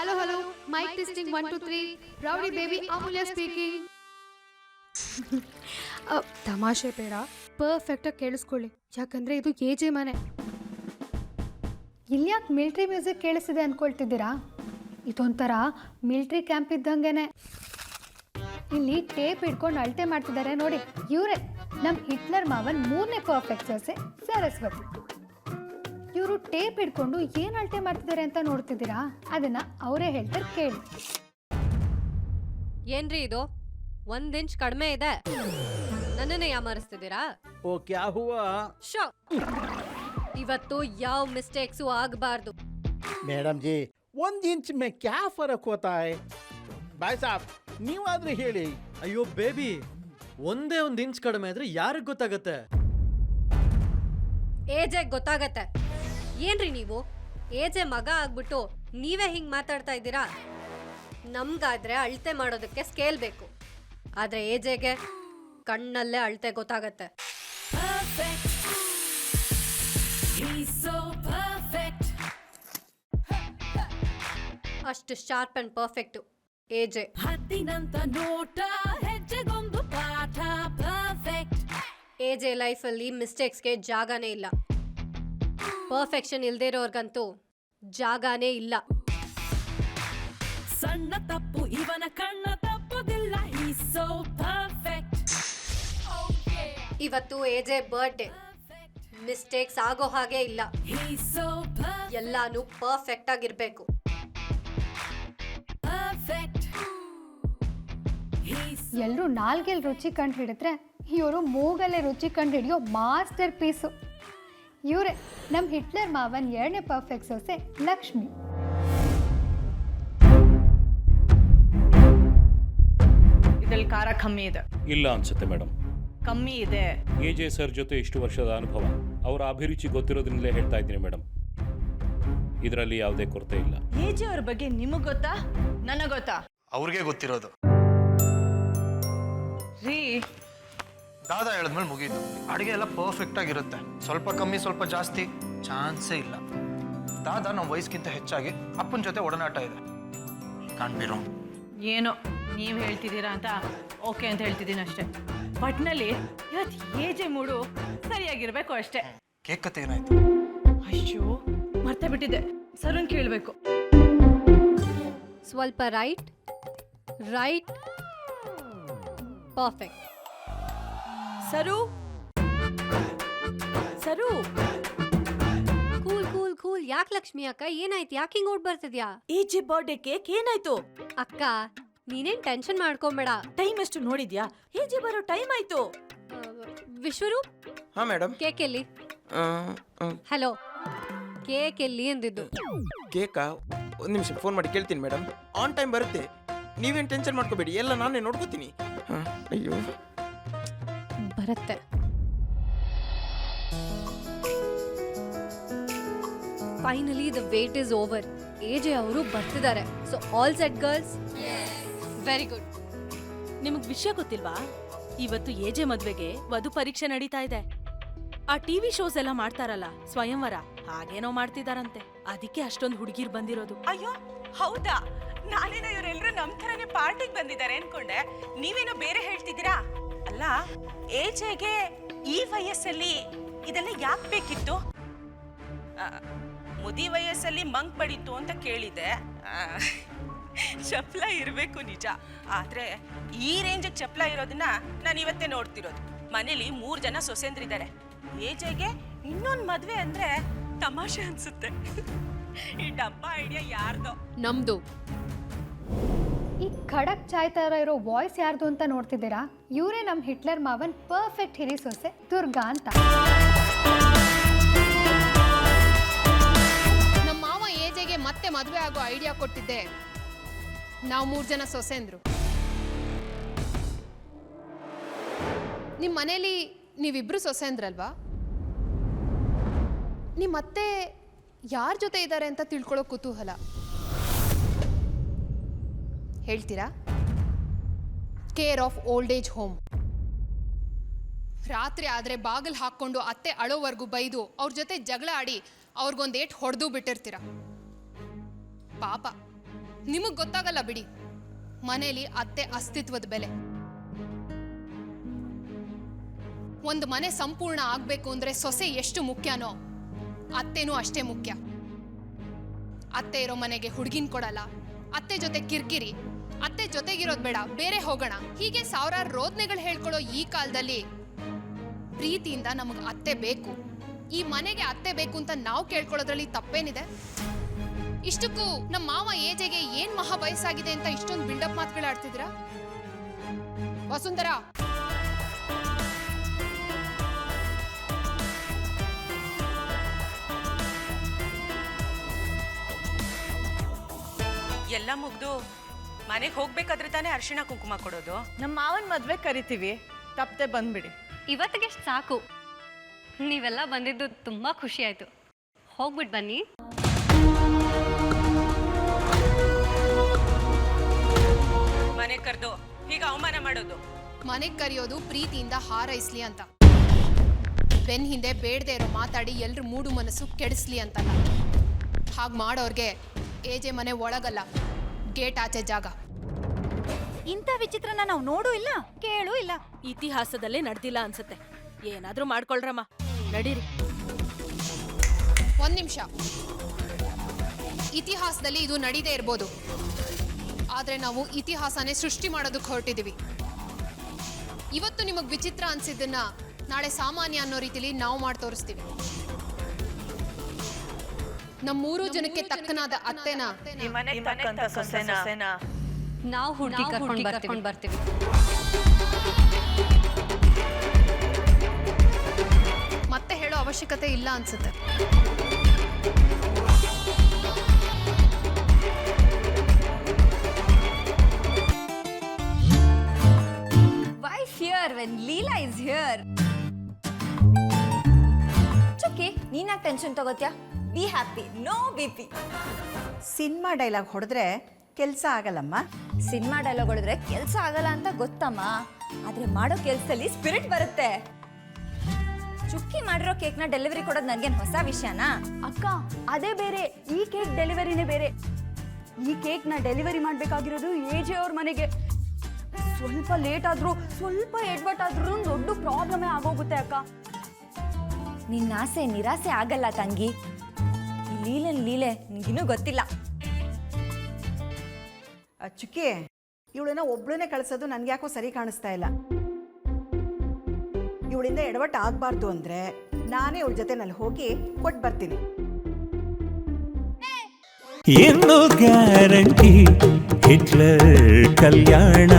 Hello mic testing 1 2 3 rowdy baby Amulya speaking. ತಮಾಷೆ ಬೇಡ, ಪರ್ಫೆಕ್ಟಾಗಿ ಕೇಳಿಸ್ಕೊಳ್ಳಿ, ಯಾಕಂದ್ರೆ ಇದು ಎಜೆ ಮನೆ. ಇಲ್ಯಾಕೆ ಮಿಲ್ಟ್ರಿ ಮ್ಯೂಸಿಕ್ ಕೇಳಿಸಿದೆ ಅಂದ್ಕೊಳ್ತಿದ್ದೀರಾ? ಇದೊಂಥರ ಮಿಲ್ಟ್ರಿ ಕ್ಯಾಂಪ್ ಇದ್ದಂಗೆನೆ. ಇಲ್ಲಿ ಟೇಪ್ ಹಿಡ್ಕೊಂಡು ಅಳತೆ ಮಾಡ್ತಿದ್ದಾರೆ ನೋಡಿ, ಇವರೇ ನಮ್ಮ ಹಿಟ್ಲರ್ ಮಾವನ್ 3ನೇ ಪರ್ಫೆಕ್ಟ್ ಸೊಸೆ ಸರಸ್ವತಿ. ಇವರು ಟೇಪ್ ಹಿಡ್ಕೊಂಡು ಏನು ಅಳತೆ ಮಾಡ್ತಿದ್ದಾರೆ ಅಂತ ನೋಡ್ತಿದ್ದೀರಾ? ಅದನ್ನ ಅವರೇ ಹೇಳ್ತಾರೆ, ಕೇಳಿ. ಏನ್ರಿ ಇದು 1 ಇಂಚ್ ಕಡಿಮೆ ಇದೆ, ನನ್ನನ್ನೇ ಯಾಮಾರಿಸ್ತಿದ್ದೀರಾ? ಓ ಕ್ಯಾ ಹುವಾ? ಶೋ, ಇವತ್ತು ಯಾವ ಮಿಸ್ಟೇಕ್ಸು ಆಗಬಾರ್ದು. ಮೇಡಮ್ ಜಿ 1 ಇಂಚ್ ಮೇ ಕ್ಯಾ ಫರಕ್ ಹೋತಾ ಹೈ? ಬಾಯ್ ಸಾಬ್ ನೀವಾದ್ರೂ ಹೇಳಿ. ಅಯ್ಯೋ ಬೇಬಿ, ಒಂದೇ 1 ಇಂಚ್ ಕಡಿಮೆ ಆದ್ರೆ ಯಾರಿಗೆ ಗೊತ್ತಾಗತ್ತೆ? ಏಜೆ ಗೊತ್ತಾಗತ್ತೆ. ಏನ್ರಿ ನೀವು ಏಜೆ ಮಗ ಆಗ್ಬಿಟ್ಟು ನೀವೇ ಹಿಂಗ್ ಮಾತಾಡ್ತಾ ಇದ್ದೀರಾ? ನಮ್ಗಾದ್ರೆ ಅಳತೆ ಮಾಡೋದಕ್ಕೆ ಸ್ಕೇಲ್ ಬೇಕು, ಆದ್ರೆ ಏಜೆಗೆ ಕಣ್ಣಲ್ಲೇ ಅಳತೆ ಗೊತ್ತಾಗತ್ತೆ. ಅಷ್ಟು ಶಾರ್ಪ್ ಅಂಡ್ ಪರ್ಫೆಕ್ಟ್ ಏಜೆ. ಏಜೆ ಲೈಫಲ್ಲಿ ಮಿಸ್ಟೇಕ್ಸ್ಗೆ ಜಾಗನೇ ಇಲ್ಲ. ಪರ್ಫೆಕ್ಷನ್ ಇಲ್ದೇ ಇರೋರ್ಗಂತೂ ಜಾಗನೇ ಇಲ್ಲ. ಸಣ್ಣ ತಪ್ಪು ಇವನ ಕಣ್ಣ ತಪ್ಪುದಿಲ್ಲ. ಇವತ್ತು ಏಜೆ ಬರ್ಡೇ, ಮಿಸ್ಟೇಕ್ಸ್ ಆಗೋ ಹಾಗೆ ಇಲ್ಲ. ಎಲ್ಲಾನು ಪರ್ಫೆಕ್ಟ್ ಆಗಿರ್ಬೇಕು. ಎಲ್ಲರೂ ನಾಲ್ಗೆಲ್ ರುಚಿ ಕಂಡು ಹಿಡಿದ್ರೆ ಇವರು ಮೂಗಲ್ಲೇ ರುಚಿ ಕಂಡು ಹಿಡಿಯೋ ಮಾಸ್ಟರ್ ಪೀಸು. ಇವರೇ ನಮ್ಮ ಹಿಟ್ಲರ್ ಮಾವನ್ 2ನೇ ಪರ್ಫೆಕ್ಟ್ ಸೊಸೆ ಲಕ್ಷ್ಮಿ. ಇದ್ರಲ್ಲಿ ಖಾರ ಕಮ್ಮಿ ಇದೆ. ಇಲ್ಲ ಅನ್ಸುತ್ತೆ ಮೇಡಮ್, ಕಮ್ಮಿ ಇದೆ. ಎಜೆ ಸರ್ ಜೊತೆ ಇಷ್ಟು ವರ್ಷದ ಅನುಭವ, ಅವರ ಅಭಿರುಚಿ ಗೊತ್ತಿರೋದ್ರಿಂದಲೇ ಹೇಳ್ತಾ ಇದ್ದೀನಿ ಮೇಡಮ್. ಇದರಲ್ಲಿ ಯಾವುದೇ ಕೊರತೆ ಇಲ್ಲ. ಎಜೆ ಅವ್ರ ಬಗ್ಗೆ ನಿಮಗೆ ಗೊತ್ತಾ, ನನಗೆ ಗೊತ್ತಾ? ಅವ್ರಿಗೆ ಗೊತ್ತಿರೋದು. ರೀ, ದಾದಾ ಹೇಳಿದ್ಮೇಲೆ ಮುಗೀತು. ಅಡುಗೆ ಎಲ್ಲ ಪರ್ಫೆಕ್ಟ್ ಆಗಿರುತ್ತೆ. ಸ್ವಲ್ಪ ಕಮ್ಮಿ ಸ್ವಲ್ಪ ಜಾಸ್ತಿ ಚಾನ್ಸೇ ಇಲ್ಲ. ದಾದಾ ನಮ್ಮ ವಯಸ್ಸಿಗಿಂತ ಹೆಚ್ಚಾಗಿ ಅಪ್ಪನ ಜೊತೆ ಒಡನಾಟ ಇದೆ. ಕಾಣ್ಬಿರೋ ಏನೋ ನೀವು ಹೇಳ್ತಿದ್ದೀರಾ ಅಂತ ಓಕೆ ಅಂತ ಹೇಳ್ತಿದ್ದೀನಿ ಅಷ್ಟೇ. ಒಟ್ನಲ್ಲಿ ಇವತ್ತು ಎಜೆ ಮೂಡು ಸರಿಯಾಗಿರ್ಬೇಕು ಅಷ್ಟೇ. ಕೇಕ್ ಕತೆ ಏನಾಯ್ತು? ಅಯ್ಯೋ ಮರ್ತೇ ಬಿಟ್ಟಿದ್ದೆ, ಸರನ್ ಕೇಳಬೇಕು. ಸ್ವಲ್ಪ ರೈಟ್ ರೈಟ್ ಪರ್ಫೆಕ್ಟ್. ಸರು ಸರು, ಕೂಲ್ ಕೂಲ್ ಕೂಲ್. ಯಾಕೆ ಲಕ್ಷ್ಮಿ ಅಕ್ಕ, ಏನಾಯ್ತು? ಯಾಕೆ ಹಿಂಗ್ ಓಡ್ ಬರ್ತಿದ್ಯಾ? ಎಜೆ ಬರ್ಡೇ ಕೇಕ್ ಏನಾಯ್ತು? ಅಕ್ಕ ನೀನೇನ್ ಟೆನ್ಷನ್ ಮಾಡ್ಕೊಂಬೇಡ. ಟೈಮ್ ಎಷ್ಟು ನೋಡಿದ್ಯಾ? ಎಜೆ ಬರೋ ಟೈಮ್ ಆಯ್ತು. ವಿಶ್ವರೂಪ್, ಹಾ ಮೇಡಮ್. ಕೇಕ್ ಎಲ್ಲಿ? ಹಲೋ, ಕೇಕ್ ಎಲ್ಲಿ ಅಂದಿದ್ದು? ಕೇಕಾ? 1 ನಿಮಿಷ ಫೋನ್ ಮಾಡಿ ಕೇಳ್ತೀನಿ ಮೇಡಮ್. ಆನ್ ಟೈಮ್ ಬರುತ್ತೆ, ನೀವೇನು ಟೆನ್ಷನ್ ಮಾಡ್ಕೋಬೇಡಿ, ಎಲ್ಲ ನಾನೇ ನೋಡ್ಕೋತೀನಿ. ಅಯ್ಯೋ ಬರುತ್ತೆ. Finally the wait is over. AJ ಅವರು ಬರ್ತಿದ್ದಾರೆ. So all set girls? Very good. ನಿಮಗ್ ವಿಷಯ ಗೊತ್ತಿಲ್ವಾ? ಇವತ್ತು ಎಜೆ ಮದ್ವೆಗೆ ವಧು ಪರೀಕ್ಷೆ ನಡೀತಾ ಇದೆ. ಆ ಟಿವಿ ಶೋಸ್ ಎಲ್ಲ ಮಾಡ್ತಾರಲ್ಲ, ಸ್ವಯಂವರ, ಹಾಗೇನೋ ಮಾಡ್ತಿದಾರಂತೆ. ಅದಕ್ಕೆ ಅಷ್ಟೊಂದು ಹುಡುಗಿರ್ ಬಂದಿರೋದು. ಅಯ್ಯೋ ಹೌದಾ? ನಾನೇನೋ ಇವರೆಲ್ಲರೂ ನಮ್ ಥರನೇ ಪಾರ್ಟಿಗೆ ಬಂದಿದ್ದಾರೆ ಅನ್ಕೊಂಡೆ. ನೀವೇನೋ ಬೇರೆ ಹೇಳ್ತಿದ್ದೀರಾ? ಅಲ್ಲ, ಏಜೆಗೆ ಈ ವಯಸ್ಸಲ್ಲಿ ಇದೆಲ್ಲ ಯಾಕೆ ಬೇಕಿತ್ತು? ಮುದಿ ವಯಸ್ಸಲ್ಲಿ ಮಂಕ್ ಬಡಿತು ಅಂತ ಕೇಳಿದೆ. ಚಪ್ಲ ಇರಬೇಕು ನಿಜ, ಆದ್ರೆ ಈ ರೇಂಜಿಗೆ ಚಪ್ಲ ಇರೋದನ್ನ ನಾನು ಇವತ್ತೇ ನೋಡ್ತಿರೋದು. ಮನೇಲಿ 3 ಜನ ಸೊಸೆಂದ್ರಿದ್ದಾರೆ. ಏಜೆಗೆ ಇನ್ನೊಂದು ಮದ್ವೆ ಅಂದ್ರೆ ತಮಾಷೆ ಅನ್ಸುತ್ತೆ. ಈ ಡಬ್ಬ ಐಡಿಯಾ ಯಾರ್ದೋ? ನಮ್ದು. ಈ ಖಡಕ್ ಚಾಯ್ ಥರ ಇರೋ ವಾಯ್ಸ್ ಯಾರ್ದು ಅಂತ ನೋಡ್ತಿದ್ದೀರಾ? ಇವರೇ ನಮ್ಮ ಹಿಟ್ಲರ್ ಮಾವನ್ ಪರ್ಫೆಕ್ಟ್ ಹಿರಿ ಸೊಸೆ ದುರ್ಗಾ ಅಂತ. ನಮ್ಮ ಮಾವ ಏಜೆಗೆ ಮತ್ತೆ ಮದುವೆ ಆಗೋ ಐಡಿಯಾ ಕೊಟ್ಟಿದ್ದೆ ನಾವು 3 ಜನ ಸೊಸೆಂದ್ರು. ನಿಮ್ಮ ಮನೇಲಿ ನೀವಿಬ್ರು ಸೊಸೆಂದ್ರಲ್ವಾ? ನಿಮ್ಮ ಅತ್ತೆ ಯಾರ ಜೊತೆ ಇದ್ದಾರೆ ಅಂತ ತಿಳ್ಕೊಳ್ಳೋ ಕುತೂಹಲ. ಹೇಳ್ತೀರಾ? Care of old age home. ರಾತ್ರಿ ಆದರೆ ಬಾಗಿಲು ಹಾಕ್ಕೊಂಡು ಅತ್ತೆ ಅಳೋವರೆಗೂ ಬೈದು ಅವ್ರ ಜೊತೆ ಜಗಳ ಆಡಿ ಅವ್ರಿಗೊಂದೇಟ್ ಹೊಡೆದು ಬಿಟ್ಟಿರ್ತೀರ. ಪಾಪ ನಿಮಗ್ ಗೊತ್ತಾಗಲ್ಲ ಬಿಡಿ ಮನೇಲಿ ಅತ್ತೆ ಅಸ್ತಿತ್ವದ ಬೆಲೆ. ಒಂದು ಮನೆ ಸಂಪೂರ್ಣ ಆಗ್ಬೇಕು ಅಂದ್ರೆ ಸೊಸೆ ಎಷ್ಟು ಮುಖ್ಯನೋ ಅತ್ತೆನೂ ಅಷ್ಟೇ ಮುಖ್ಯ. ಅತ್ತೆ ಇರೋ ಮನೆಗೆ ಹುಡುಗಿನ ಕೊಡಲ್ಲ, ಅತ್ತೆ ಜೊತೆ ಕಿರ್ಕಿರಿ, ಅತ್ತೆ ಜೊತೆಗಿರೋದ್ ಬೇಡ ಬೇರೆ ಹೋಗೋಣ, ಹೀಗೆ ಸಾವಿರಾರು ರೋದನೆಗಳು ಹೇಳ್ಕೊಳ್ಳೋ ಈ ಕಾಲದಲ್ಲಿ ಪ್ರೀತಿಯಿಂದ ನಮಗ್ ಅತ್ತೆ ಬೇಕು, ಈ ಮನೆಗೆ ಅತ್ತೆ ಬೇಕು ಅಂತ ನಾವು ಕೇಳ್ಕೊಳ್ಳೋದ್ರಲ್ಲಿ ತಪ್ಪೇನಿದೆ? ಇಷ್ಟಕ್ಕೂ ನಮ್ಮ ಮಾವ ಏಜೆಗೆ ಏನ್ ಮಹಾ ವಯಸ್ಸಾಗಿದೆ ಅಂತ ಇಷ್ಟೊಂದು ಬಿಲ್ಡಪ್ ಮಾತುಗಳಾಡ್ತಿದ್ದೀರಾ? ವಸುಂಧರಾ, ಎಲ್ಲ ಮುಗ್ದು ಮನೆಗೆ ಹೋಗ್ಬೇಕಾದ್ರೆ ತಾನೇ ಅರಿಶಿಣ ಕುಂಕುಮ ಕೊಡೋದು. ನಮ್ಮ ಮಾವನ ಮದ್ವೆ ಕರಿತೀವಿ, ತಪ್ಪದೆ ಬಂದ್ಬಿಡಿ. ಇವತ್ತಿಗೆ ಸಾಕು. ನೀವೆಲ್ಲ ಬಂದಿದ್ದು ತುಂಬ ಖುಷಿ ಆಯಿತು. ಹೋಗ್ಬಿಟ್ಟು ಬನ್ನಿ. ಮನೆ ಕರೆದು ಹೀಗೆ ಅವಮಾನ ಮಾಡೋದು. ಮನೆಗ್ ಕರೆಯೋದು ಪ್ರೀತಿಯಿಂದ ಹಾರೈಸ್ಲಿ ಅಂತ, ಬೆನ್ ಹಿಂದೆ ಬೇಡದೆ ಇರೋ ಮಾತಾಡಿ ಎಲ್ರ ಮೂಡು ಮನಸ್ಸು ಕೆಡಿಸ್ಲಿ ಅಂತಲ್ಲ. ಹಾಗೆ ಮಾಡೋರ್ಗೆ ಏಜೆ ಮನೆ ಒಳಗಲ್ಲ, ಗೇಟ್ ಆಚೆ ಜಾಗ. ಇಂಥ ವಿಚಿತ್ರನ ನಾವು ನೋಡೂ ಇಲ್ಲ ಕೇಳೂ ಇಲ್ಲ. ಇತಿಹಾಸದಲ್ಲೇ ನಡೆದಿಲ್ಲ ಅನ್ಸುತ್ತೆ. ಏನಾದ್ರೂ ಮಾಡ್ಕೊಳ್ರಮ್ಮ, ನಡೀರಿ. ಒಂದ್ ನಿಮಿಷ, ಇತಿಹಾಸದಲ್ಲಿ ಇದು ನಡೀದೇ ಇರ್ಬೋದು, ಆದ್ರೆ ನಾವು ಇತಿಹಾಸನೇ ಸೃಷ್ಟಿ ಮಾಡೋದಕ್ಕೆ ಹೊರಟಿದೀವಿ. ಇವತ್ತು ನಿಮಗ್ ವಿಚಿತ್ರ ಅನ್ಸಿದ್ದನ್ನ ನಾಳೆ ಸಾಮಾನ್ಯ ಅನ್ನೋ ರೀತಿಲಿ ನಾವು ಮಾಡಿ ತೋರಿಸ್ತೀವಿ. ನಮ್ಮ 3 ಜನಕ್ಕೆ ತಕ್ಕನಾದ ಅತ್ತೆನ ನಾವು ಹುಡುಗಿ ಕರ್ಕೊಂಡು ಬರ್ತೀವಿ. ಮತ್ತೆ ಹೇಳೋ ಅವಶ್ಯಕತೆ ಇಲ್ಲ ಅನ್ಸುತ್ತೆ. Why fear when Leela is here? Chukki, ನೀನ್ಯಾಕೆ ಟೆನ್ಷನ್ ತಗೋತ್ಯಾ? Be happy, no BP. Cinema dialogue ಹೊಡೆದ್ರೆ ಕೆಲಸ ಆಗಲ್ಲಮ್ಮ. ಸಿನಿಮಾ ಡೈಲಾಗ್ ಹೊಡೆದ್ರೆ ಕೆಲಸ ಆಗಲ್ಲ ಅಂತ ಗೊತ್ತಮ್ಮ, ಆದ್ರೆ ಮಾಡೋ ಕೆಲಸದಲ್ಲಿ ಸ್ಪಿರಿಟ್ ಬರುತ್ತೆ. ಚುಕ್ಕಿ ಮಾಡಿರೋ ಕೇಕ್ನ ಡೆಲಿವರಿ ಕೊಡೋದು ನನಗೇನು ಹೊಸ ವಿಷಯನಾ? ಅಕ್ಕ, ಅದೇ ಬೇರೆ, ಈ ಕೇಕ್ ಡೆಲಿವರಿನೇ ಬೇರೆ. ಈ ಕೇಕ್ನ ಡೆಲಿವರಿ ಮಾಡಬೇಕಾಗಿರೋದು ಏಜೆ ಅವ್ರ ಮನೆಗೆ. ಸ್ವಲ್ಪ ಲೇಟ್ ಆದ್ರೂ, ಸ್ವಲ್ಪ ಎಡ್ವರ್ಟ್ ಆದ್ರೂ ದೊಡ್ಡ ಪ್ರಾಬ್ಲಮೇ ಆಗೋಗುತ್ತೆ ಅಕ್ಕ. ನಿನ್ನ ಆಸೆ ನಿರಾಸೆ ಆಗಲ್ಲ ತಂಗಿ. ಲೀಲೆ ನಿನಗಿನ್ನೂ ಗೊತ್ತಿಲ್ಲ. ಚುಕ್ಕಿ, ಇವಳನ್ನ ಒಬ್ಳನ್ನೇ ಕಳಿಸೋದು ನನ್ಗೆ ಯಾಕೋ ಸರಿ ಕಾಣಿಸ್ತಾ ಇಲ್ಲ. ಇವಳಿಂದ ಎಡವಟ್ಟು ಆಗ್ಬಾರ್ದು ಅಂದ್ರೆ ನಾನೇ ಇವಳ ಜೊತೆನಲ್ಲಿ ಹೋಗಿ ಕೊಟ್ಟು ಬರ್ತೀನಿ. ಏನು ಗ್ಯಾರಂಟಿ ಹಿಟ್ಲರ್ ಕಲ್ಯಾಣ